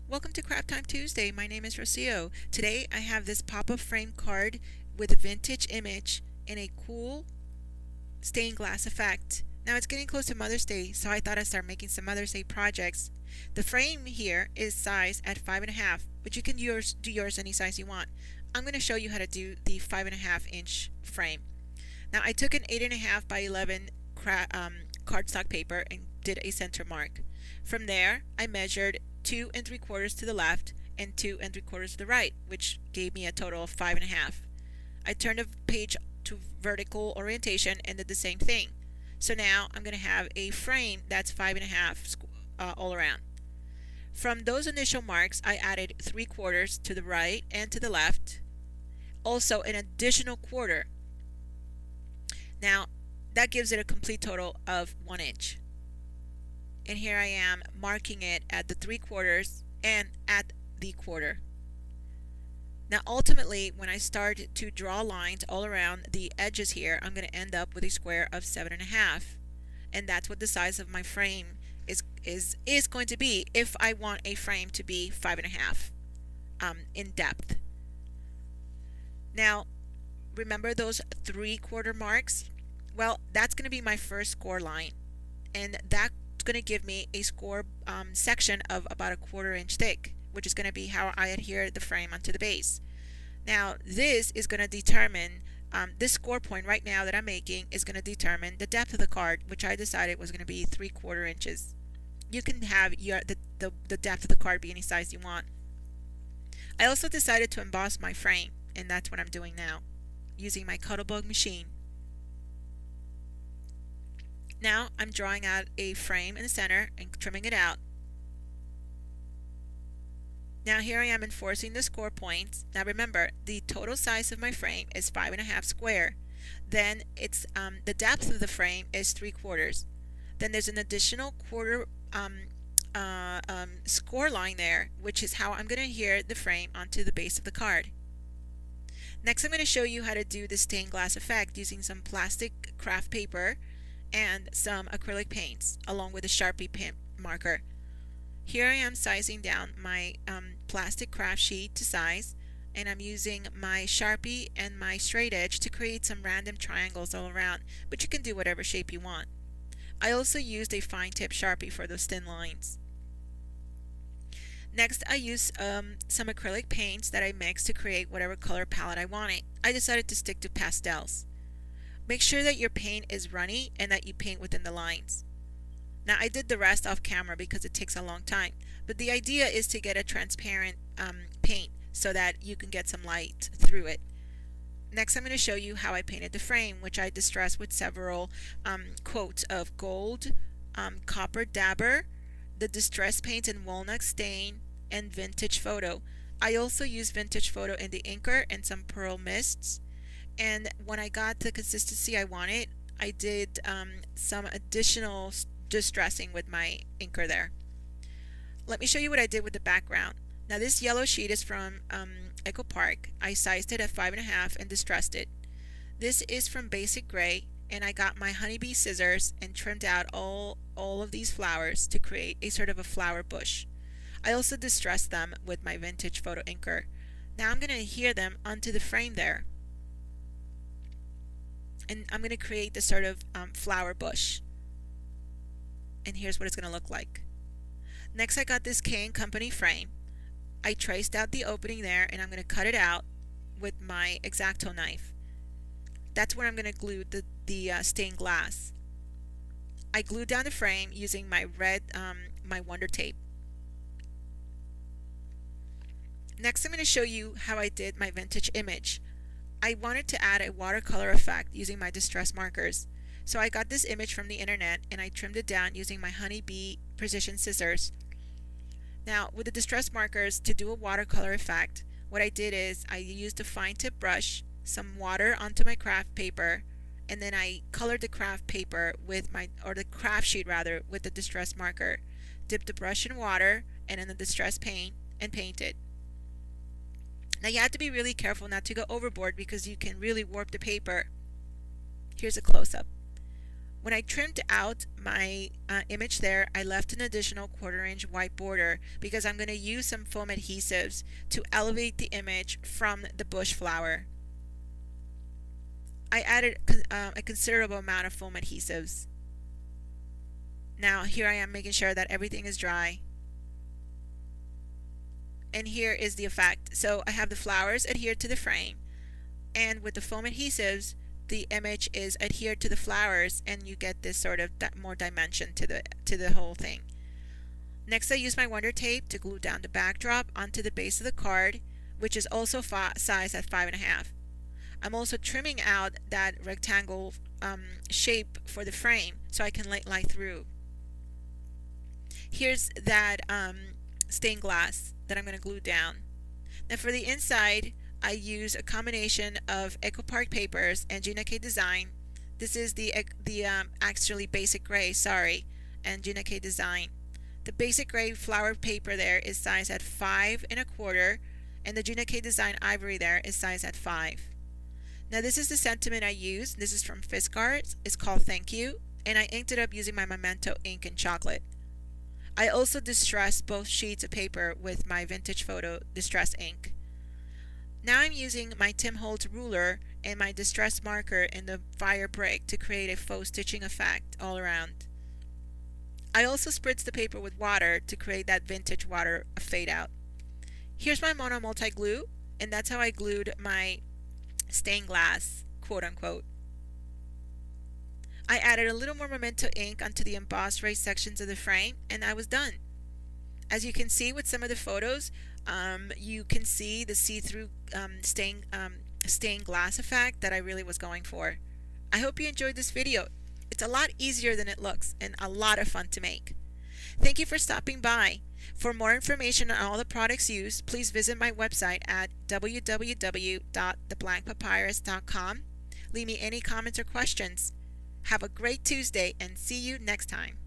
Welcome to Craft Time Tuesday. My name is Rocio. Today I have this pop-up frame card with a vintage image and a cool stained glass effect. Now it's getting close to Mother's Day, so I thought I'd start making some Mother's Day projects. The frame here is sized at 5.5, but you can do yours any size you want. I'm going to show you how to do the 5.5 inch frame. Now I took an 8.5 by 11 cardstock paper and did a center mark. From there, I measured 2 3/4 to the left and 2 3/4 to the right, which gave me a total of 5.5. I turned the page to vertical orientation and did the same thing. So now I'm going to have a frame that's 5.5 all around. From those initial marks, I added 3/4 to the right and to the left. Also, an additional quarter. Now, that gives it a complete total of 1 inch. And here I am marking it at the 3/4 and at the quarter. Now ultimately, when I start to draw lines all around the edges here, I'm going to end up with a square of 7.5, and that's what the size of my frame is going to be if I want a frame to be 5.5 in depth. Now remember those 3/4 marks? Well, that's going to be my first score line, and that's going to give me a score section of about 1/4 inch thick, which is going to be how I adhere the frame onto the base. Now this is going to determine this score point right now that I'm making is going to determine the depth of the card, which I decided was going to be 3/4 inches. You can have the depth of the card be any size you want. I also decided to emboss my frame, and that's what I'm doing now using my Cuttlebug machine. Now I'm drawing out a frame in the center and trimming it out. Now here I am enforcing the score points. Now remember, the total size of my frame is 5.5 square. Then it's the depth of the frame is 3/4. Then there's an additional quarter score line there, which is how I'm going to adhere the frame onto the base of the card. Next, I'm going to show you how to do the stained glass effect using some plastic craft paper and some acrylic paints along with a Sharpie pen marker. Here I am sizing down my plastic craft sheet to size, and I'm using my Sharpie and my straight edge to create some random triangles all around, but you can do whatever shape you want. I also used a fine tip Sharpie for those thin lines. Next, I used some acrylic paints that I mixed to create whatever color palette I wanted. I decided to stick to pastels. Make sure that your paint is runny and that you paint within the lines. Now I did the rest off camera because it takes a long time, but the idea is to get a transparent paint so that you can get some light through it. Next, I'm going to show you how I painted the frame, which I distressed with several coats of gold, copper dabber, the distress paint in walnut stain, and vintage photo. I also used vintage photo in the inker and some pearl mists. And when I got the consistency I wanted, I did some additional distressing with my inker there. Let me show you what I did with the background. Now this yellow sheet is from Echo Park. I sized it at 5.5 and distressed it. This is from Basic Gray, and I got my honeybee scissors and trimmed out all of these flowers to create a sort of a flower bush. I also distressed them with my vintage photo inker. Now I'm going to adhere them onto the frame there, and I'm going to create this sort of flower bush, and here's what it's going to look like. Next, I got this K & Company frame. I traced out the opening there, and I'm going to cut it out with my X-Acto knife. That's where I'm going to glue the stained glass. I glued down the frame using my red my Wonder Tape. Next, I'm going to show you how I did my vintage image. I wanted to add a watercolor effect using my distress markers. So I got this image from the internet and I trimmed it down using my honeybee precision scissors. Now with the distress markers, to do a watercolor effect, what I did is I used a fine tip brush, some water onto my craft paper, and then I colored the craft paper with the craft sheet rather, with the distress marker. Dipped the brush in water and in the distress paint and painted. Now you have to be really careful not to go overboard because you can really warp the paper. Here's a close-up. When I trimmed out my image there, I left an additional 1/4 inch white border because I'm going to use some foam adhesives to elevate the image from the bush flower. I added a considerable amount of foam adhesives. Now here I am making sure that everything is dry. And here is the effect. So I have the flowers adhered to the frame, and with the foam adhesives, the image is adhered to the flowers, and you get this sort of more dimension to the whole thing. Next, I use my Wonder Tape to glue down the backdrop onto the base of the card, which is also sized at 5.5. I'm also trimming out that rectangle shape for the frame so I can lie through. Here's that stained glass that I'm going to glue down. Now for the inside, I use a combination of EcoPark papers and Gina K Design. This is the actually Basic Gray, and Gina K Design. The Basic Gray flower paper there is sized at 5.25, and the Gina K Design Ivory there is sized at 5. Now this is the sentiment I used. This is from Fiskars. It's called Thank You, and I inked it up using my Memento ink in chocolate. I also distressed both sheets of paper with my Vintage Photo Distress ink. Now I'm using my Tim Holtz ruler and my distress marker in the fire brick to create a faux stitching effect all around. I also spritzed the paper with water to create that vintage water fade out. Here's my Mono Multi glue, and that's how I glued my stained glass, quote unquote. I added a little more Memento ink onto the embossed raised sections of the frame, and I was done. As you can see with some of the photos, you can see the see-through stained glass effect that I really was going for. I hope you enjoyed this video. It's a lot easier than it looks and a lot of fun to make. Thank you for stopping by. For more information on all the products used, please visit my website at www.theblankpapyrus.com. Leave me any comments or questions. Have a great Tuesday and see you next time.